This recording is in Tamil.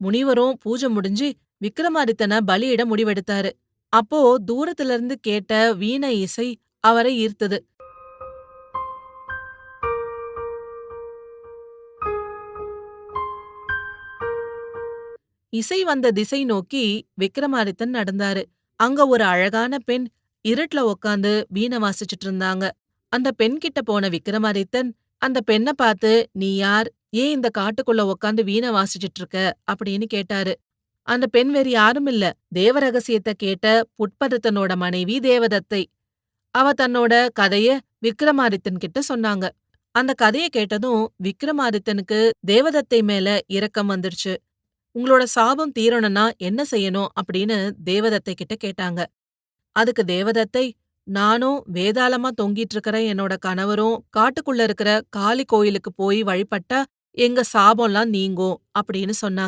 முனிவரும் பூஜை முடிஞ்சு விக்ரமாதித்தன பலியிட முடிவெடுத்தாரு. அப்போ தூரத்துல இருந்து கேட்ட வீணை இசை அவரை ஈர்த்தது. இசை வந்த திசை நோக்கி விக்ரமாதித்தன் நடந்தாரு. அங்க ஒரு அழகான பெண் இருட்டுல உக்காந்து வீணை வாசிச்சுட்டு இருந்தாங்க. அந்த பெண் கிட்ட போன விக்ரமாதித்தன் அந்த பெண்ண பார்த்து, "நீ யார்? ஏன் இந்த காட்டுக்குள்ள உக்காந்து வீணை வாசிச்சுட்டு இருக்க?" அப்படின்னு கேட்டாரு. அந்த பெண் வேறு யாரும் இல்ல, தேவ ரகசியத்த கேட்ட புட்பதத்தனோட மனைவி தேவதத்தை. அவ தன்னோட கதைய விக்ரமாதித்தன் கிட்ட சொன்னாங்க. அந்த கதைய கேட்டதும் விக்ரமாதித்தனுக்கு தேவதத்தை மேல இரக்கம் வந்துருச்சு. உங்களோட சாபம் தீரணும்னா என்ன செய்யணும் அப்படின்னு தேவதத்தை கிட்ட கேட்டாங்க. அதுக்கு தேவதத்தை, நானும் வேதாளமா தொங்கிட்டு இருக்கிற என்னோட கணவரும் காட்டுக்குள்ள இருக்கிற காளி கோயிலுக்கு போய் வழிபட்டா எங்க சாபம்லாம் நீங்கும் அப்படின்னு சொன்னாங்க.